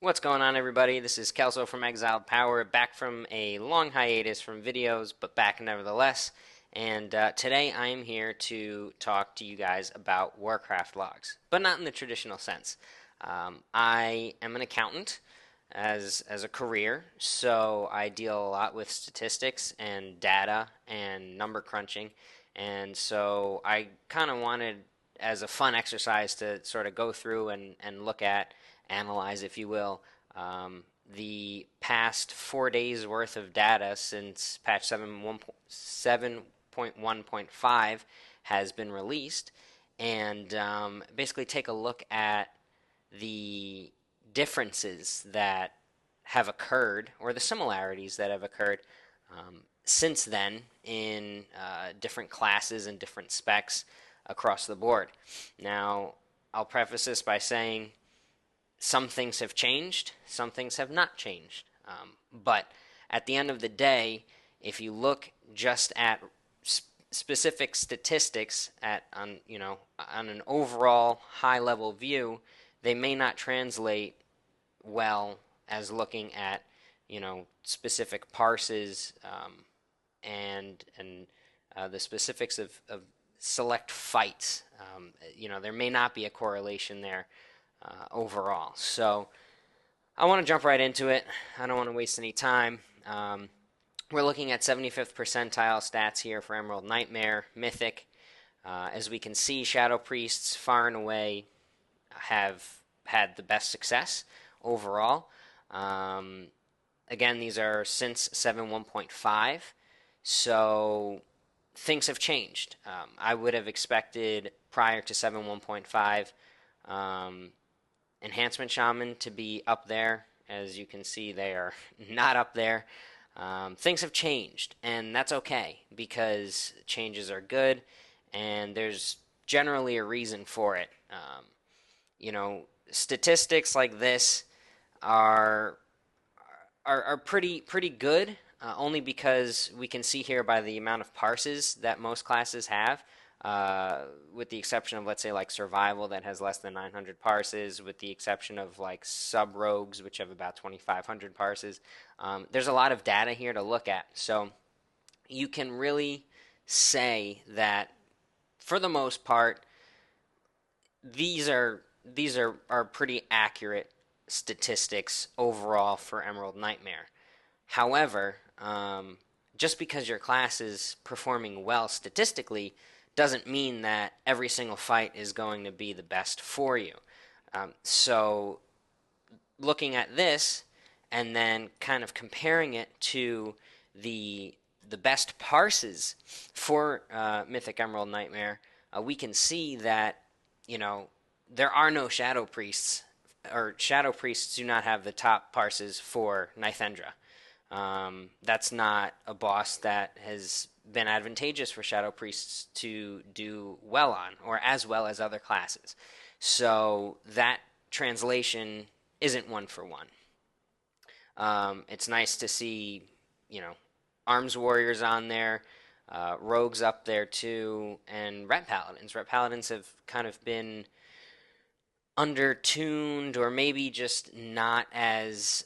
What's going on, everybody? This is Kelsø from Exiled Power, back from a long hiatus from videos, but back nevertheless. And today I am here to talk to you guys about Warcraft logs, but not in the traditional sense. I am an accountant as a career, so I deal a lot with statistics and data and number crunching. And so I kind of wanted, as a fun exercise, to sort of go through and look at, analyze, if you will, um, the past 4 days worth of data since patch 7.1.5 has been released, and basically take a look at the differences that have occurred or the similarities that have occurred since then in different classes and different specs across the board. Now, I'll preface this by saying some things have changed, some things have not changed. But at the end of the day, if you look just at specific statistics on an overall high level view, they may not translate well as looking at specific parses and the specifics of select fights. There may not be a correlation there overall. So I want to jump right into it. I don't want to waste any time. We're looking at 75th percentile stats here for Emerald Nightmare, Mythic. As we can see, Shadow Priests far and away have had the best success overall. Again, these are since 7.1.5, so things have changed. I would have expected prior to 7.1.5 Enhancement Shaman to be up there. As you can see, they are not up there. Things have changed, and that's okay because changes are good, and there's generally a reason for it. Statistics like this are pretty good, only because we can see here by the amount of parses that most classes have. With the exception of, let's say, like Survival that has less than 900 parses, with the exception of like Sub-Rogues, which have about 2,500 parses. There's a lot of data here to look at. So you can really say that, for the most part, these are pretty accurate statistics overall for Emerald Nightmare. However, just because your class is performing well statistically doesn't mean that every single fight is going to be the best for you. So looking at this and then kind of comparing it to the best parses for Mythic Emerald Nightmare, we can see that there are no Shadow Priests, or Shadow Priests do not have the top parses for Nithendra. That's not a boss that has been advantageous for Shadow Priests to do well on, or as well as other classes. So that translation isn't one for one. It's nice to see, Arms Warriors on there, Rogues up there too, and Ret Paladins. Ret Paladins have kind of been undertuned, or maybe just not as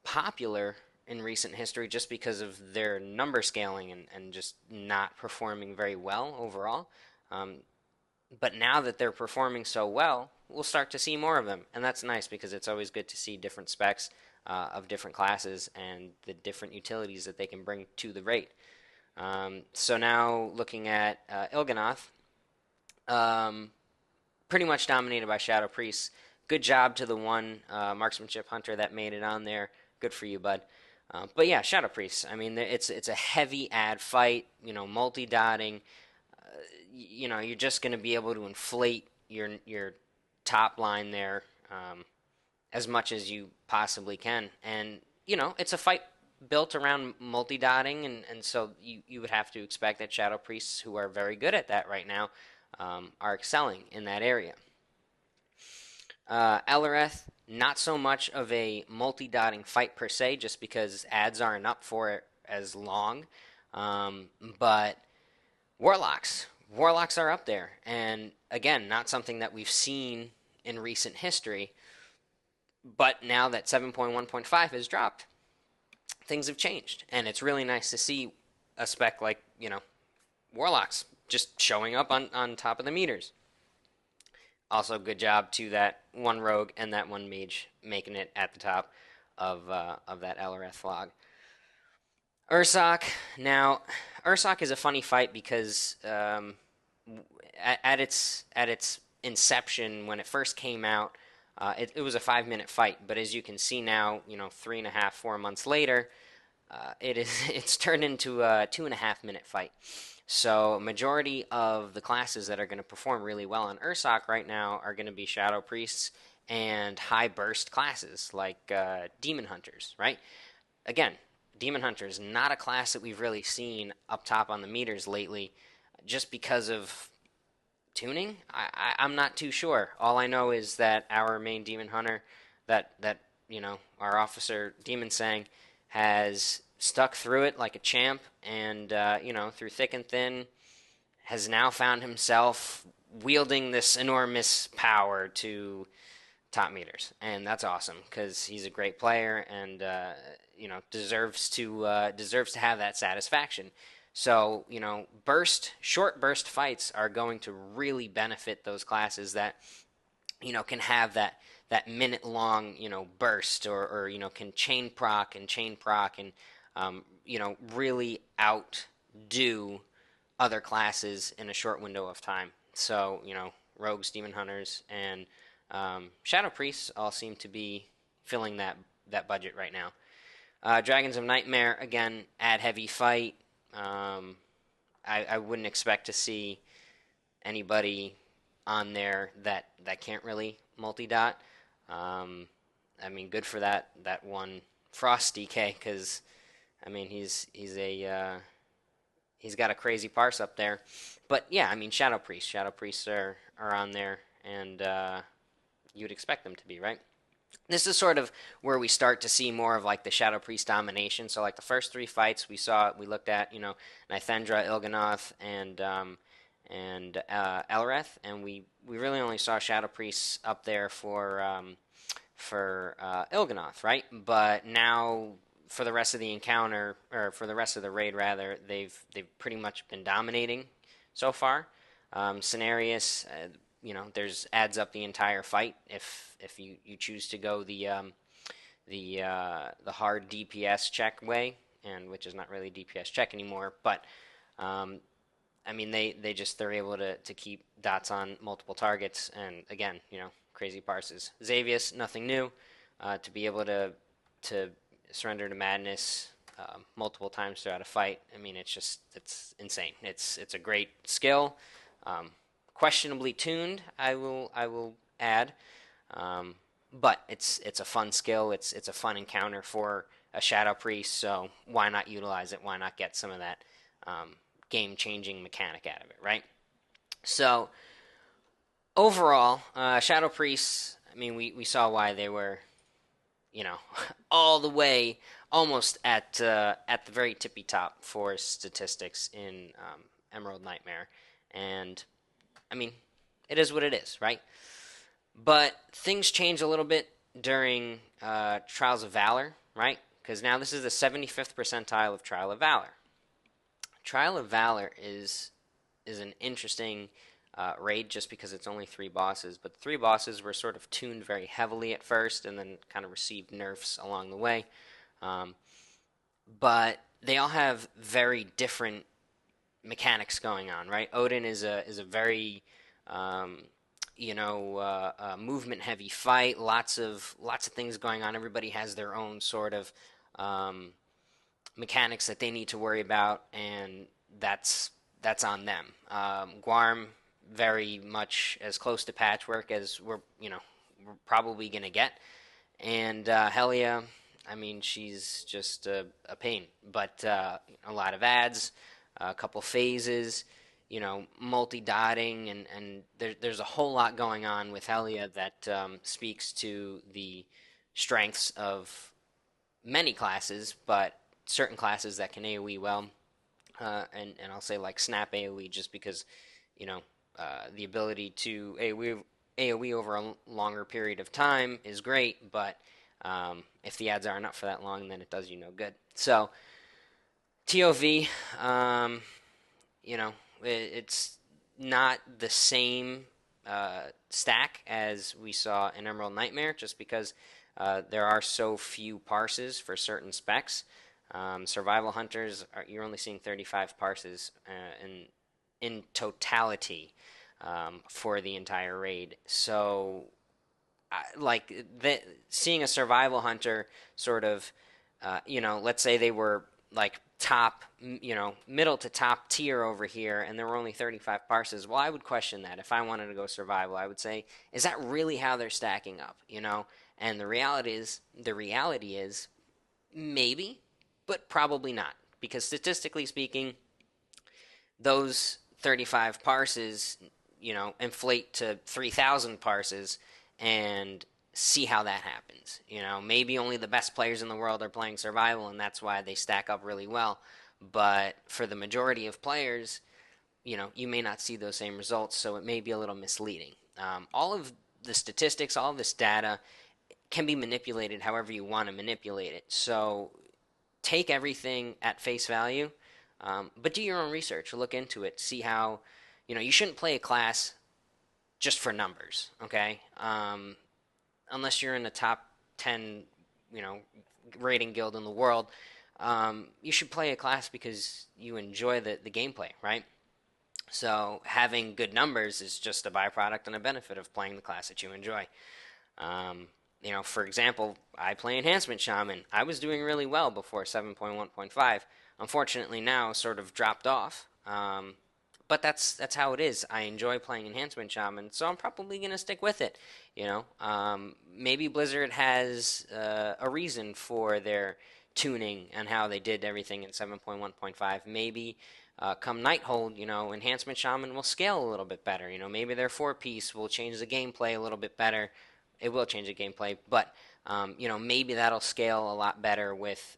popular in recent history, just because of their number scaling and just not performing very well overall. But now that they're performing so well, we'll start to see more of them, and that's nice because it's always good to see different specs of different classes and the different utilities that they can bring to the raid. So now looking at Il'gynoth, pretty much dominated by Shadow Priests. Good job to the one marksmanship hunter that made it on there. Good for you, bud. But yeah, Shadow Priests. I mean, it's a heavy ad fight. Multi-dotting. You're just going to be able to inflate your top line there as much as you possibly can. And it's a fight built around multi-dotting, and so you would have to expect that Shadow Priests, who are very good at that right now, are excelling in that area. Ellereth, not so much of a multi-dotting fight per se, just because ads aren't up for it as long. But Warlocks are up there, and again, not something that we've seen in recent history. But now that 7.1.5 has dropped, things have changed, and it's really nice to see a spec like warlocks just showing up on top of the meters. Also, good job to that one rogue and that one mage making it at the top of that Elreth log. Ursoc. Now, Ursoc is a funny fight because at its inception when it first came out, it was a 5 minute fight. But as you can see now, 3.5, 4 months later, it's turned into a 2.5 minute fight. So majority of the classes that are going to perform really well on Ursoc right now are going to be Shadow Priests and high burst classes like Demon Hunters, right? Again, Demon Hunter is not a class that we've really seen up top on the meters lately, just because of tuning. I'm not too sure. All I know is that our main Demon Hunter, that our officer Demon Sang, has stuck through it like a champ, and through thick and thin, has now found himself wielding this enormous power to top meters, and that's awesome because he's a great player and deserves to have that satisfaction. So short burst fights are going to really benefit those classes that can have that minute long burst, or can chain proc and really outdo other classes in a short window of time. So rogues, demon hunters, and shadow priests all seem to be filling that budget right now. Dragons of Nightmare, again, add heavy fight. I wouldn't expect to see anybody on there that can't really multi-dot. I mean, good for that one Frost DK, because I mean he's got a crazy parse up there. But yeah, I mean Shadow Priests are on there, and you'd expect them to be, right? This is sort of where we start to see more of like the Shadow Priest domination. So like the first three fights we looked at, Nithendra, Il'gynoth, and Elreth, and we really only saw Shadow Priests up there for Il'gynoth, right? But now for the rest of the encounter, or for the rest of the raid rather, they've pretty much been dominating so far. Cenarius, there's adds up the entire fight if you choose to go the hard DPS check way, and which is not really DPS check anymore. But I mean they're able to keep dots on multiple targets, and again crazy parses. Xavius, nothing new, to be able to surrender to madness multiple times throughout a fight. I mean it's insane. It's a great skill. Questionably tuned, I will add, but it's a fun skill. It's a fun encounter for a Shadow Priest. So why not utilize it? Why not get some of that game changing mechanic out of it, right? So overall, Shadow Priests. I mean, we saw why they were, all the way almost at the very tippy top for statistics in Emerald Nightmare, and I mean, it is what it is, right? But things change a little bit during Trials of Valor, right? Because now this is the 75th percentile of Trial of Valor. Trial of Valor is an interesting raid just because it's only three bosses, but the three bosses were sort of tuned very heavily at first and then kind of received nerfs along the way. But they all have very different mechanics going on, right? Odin is a very movement heavy fight. Lots of things going on. Everybody has their own sort of mechanics that they need to worry about, and that's on them. Guarm, very much as close to patchwork as we're probably gonna get, and Helia. I mean, she's just a pain, but a lot of ads, a couple phases, multi-dotting, and there's a whole lot going on with Helia that speaks to the strengths of many classes, but certain classes that can AoE well, and I'll say like Snap AoE just because, the ability to AoE AoE over a longer period of time is great, but if the ads aren't up for that long, then it does you no good. So TOV, um, it's not the same stack as we saw in Emerald Nightmare, just because there are so few parses for certain specs. Survival Hunters, you're only seeing 35 parses in totality for the entire raid. So, seeing a Survival Hunter sort of, let's say they were like top, middle to top tier over here, and there were only 35 parses. Well, I would question that. If I wanted to go survival, I would say, is that really how they're stacking up? And the reality is, maybe, but probably not, because statistically speaking, those 35 parses, inflate to 3,000 parses, and see how that happens. Maybe only the best players in the world are playing survival, and that's why they stack up really well. But for the majority of players, you may not see those same results, so it may be a little misleading. All of the statistics, all of this data can be manipulated however you want to manipulate it. So take everything at face value, but do your own research. Look into it. See how, you shouldn't play a class just for numbers, okay? Unless you're in the top 10, you know, rating guild in the world, you should play a class because you enjoy the gameplay, right? So having good numbers is just a byproduct and a benefit of playing the class that you enjoy. Um, for example, I play Enhancement Shaman. I was doing really well before 7.1.5. Unfortunately, now sort of dropped off. But that's how it is. I enjoy playing Enhancement Shaman, so I'm probably gonna stick with it. Maybe Blizzard has a reason for their tuning and how they did everything in 7.1.5. Maybe come Nighthold, Enhancement Shaman will scale a little bit better. Maybe their four-piece will change the gameplay a little bit better. It will change the gameplay, but maybe that'll scale a lot better with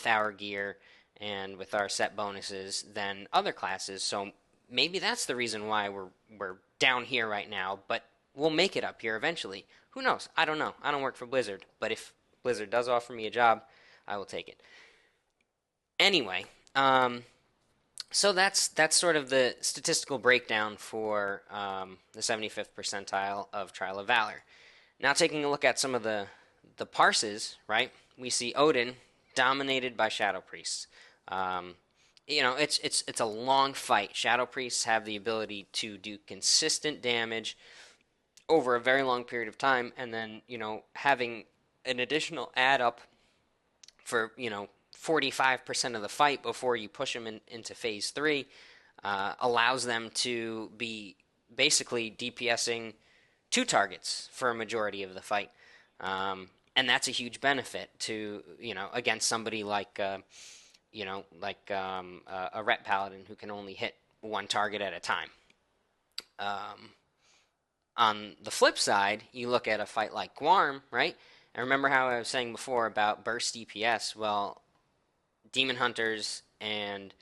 our gear and with our set bonuses than other classes. So maybe that's the reason why we're down here right now, but we'll make it up here eventually. Who knows? I don't know. I don't work for Blizzard, but if Blizzard does offer me a job, I will take it. Anyway, so that's sort of the statistical breakdown for the 75th percentile of Trial of Valor. Now taking a look at some of the parses, right? We see Odin dominated by Shadow Priests. It's a long fight. Shadow Priests have the ability to do consistent damage over a very long period of time, and then having an additional add up for 45% of the fight before you push them into phase three allows them to be basically DPSing two targets for a majority of the fight. And that's a huge benefit to, against somebody like, a Ret Paladin who can only hit one target at a time. On the flip side, you look at a fight like Guarm, right? And remember how I was saying before about burst DPS? Well, Demon Hunters and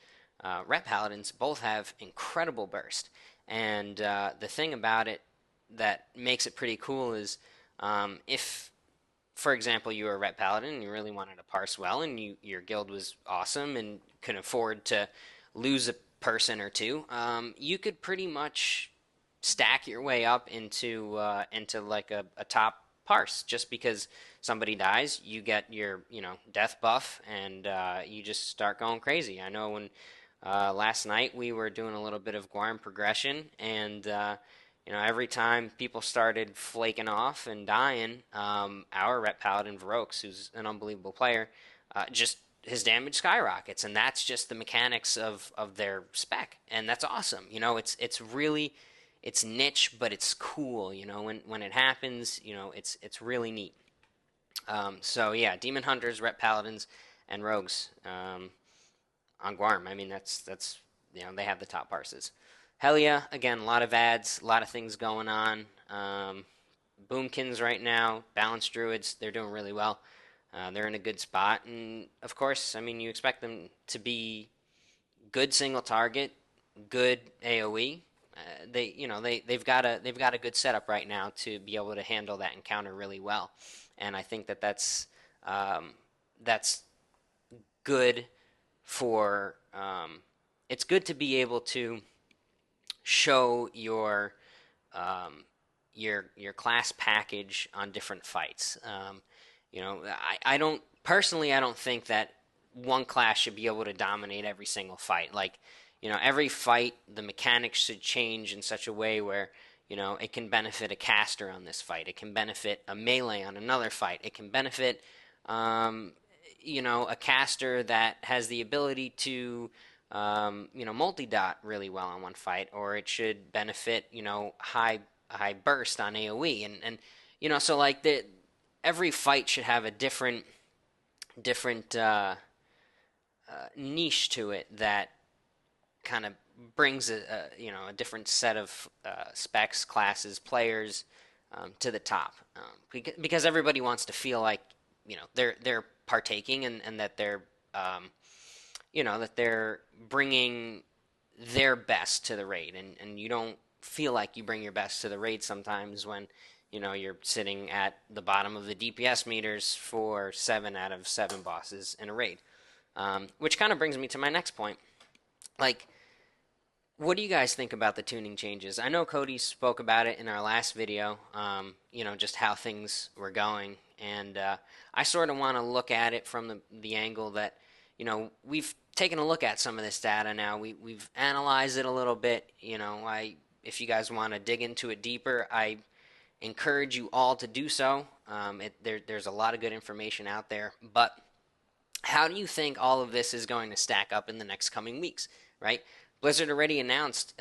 Ret Paladins both have incredible burst. And the thing about it that makes it pretty cool is if, for example, you were a Ret Paladin and you really wanted to parse well and your guild was awesome and could afford to lose a person or two, you could pretty much stack your way up into like a top parse. Just because somebody dies, you get your death buff, and you just start going crazy. I know when last night we were doing a little bit of Guarm progression, and every time people started flaking off and dying, our Ret Paladin Varrox, who's an unbelievable player, just his damage skyrockets, and that's just the mechanics of their spec, and that's awesome. It's really it's niche, but it's cool. When it happens, it's really neat. So yeah, Demon Hunters, Ret Paladins, and Rogues on Guarm. I mean, that's they have the top parses. Helia, again, a lot of ads, a lot of things going on. Boomkins right now, Balanced Druids, they're doing really well. They're in a good spot, and of course, I mean, you expect them to be good single target, good AOE. they've got a good setup right now to be able to handle that encounter really well, and I think that that's good for it's good to be able to show your class package on different fights. I don't personally. I don't think that one class should be able to dominate every single fight. Like, every fight, the mechanics should change in such a way where it can benefit a caster on this fight. It can benefit a melee on another fight. It can benefit um, a caster that has the ability to multi-dot really well on one fight, or it should benefit, high burst on AoE, and so like every fight should have a different niche to it that kind of brings a different set of specs, classes, players to the top, because everybody wants to feel like they're partaking, and that they're bringing their best to the raid, and you don't feel like you bring your best to the raid sometimes when you're sitting at the bottom of the DPS meters for 7 out of 7 bosses in a raid. Which kind of brings me to my next point. Like, what do you guys think about the tuning changes? I know Cody spoke about it in our last video, just how things were going, and I sort of want to look at it from the angle that, we've taken a look at some of this data now. We've analyzed it a little bit. If you guys want to dig into it deeper, I encourage you all to do so. There's a lot of good information out there, but how do you think all of this is going to stack up in the next coming weeks, right? Blizzard already announced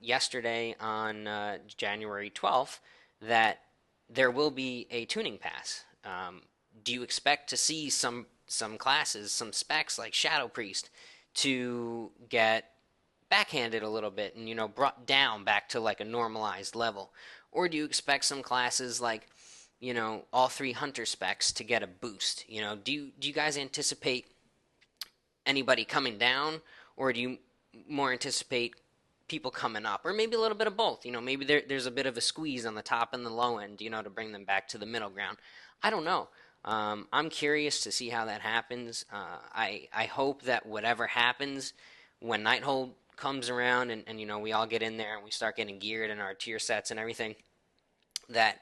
yesterday on January 12th that there will be a tuning pass. Do you expect to see some classes, some specs like Shadow Priest, to get backhanded a little bit and brought down back to like a normalized level? Or do you expect some classes like all 3 hunter specs to get a boost? Do you guys anticipate anybody coming down, or do you more anticipate people coming up, or maybe a little bit of both? Maybe there's a bit of a squeeze on the top and the low end, to bring them back to the middle ground. I don't know. I'm curious to see how that happens. I hope that whatever happens when Nighthold comes around, and we all get in there and we start getting geared in our tier sets and everything, that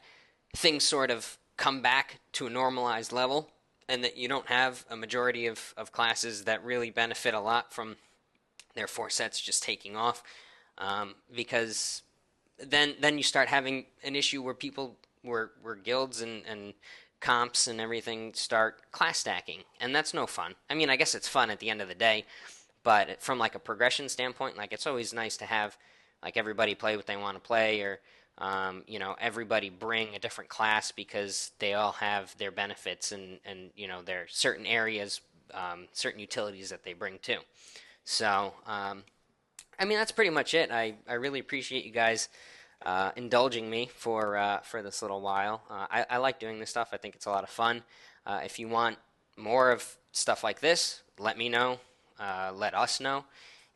things sort of come back to a normalized level, and that you don't have a majority of classes that really benefit a lot from their 4 sets just taking off, because then you start having an issue where where guilds and comps and everything start class stacking, and that's no fun. I mean, I guess it's fun at the end of the day, but from like a progression standpoint, like, it's always nice to have like everybody play what they want to play, or everybody bring a different class, because they all have their benefits, and their certain areas, certain utilities that they bring too. So, I mean, that's pretty much it. I really appreciate you guys indulging me for this little while. I like doing this stuff. I think it's a lot of fun. If you want more of stuff like this, let me know. Let us know,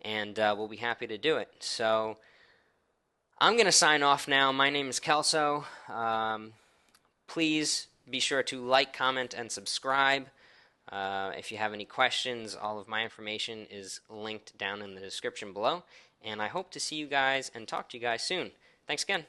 and we'll be happy to do it. So I'm going to sign off now. My name is Kelsø. Please be sure to like, comment, and subscribe. If you have any questions, all of my information is linked down in the description below. And I hope to see you guys and talk to you guys soon. Thanks again.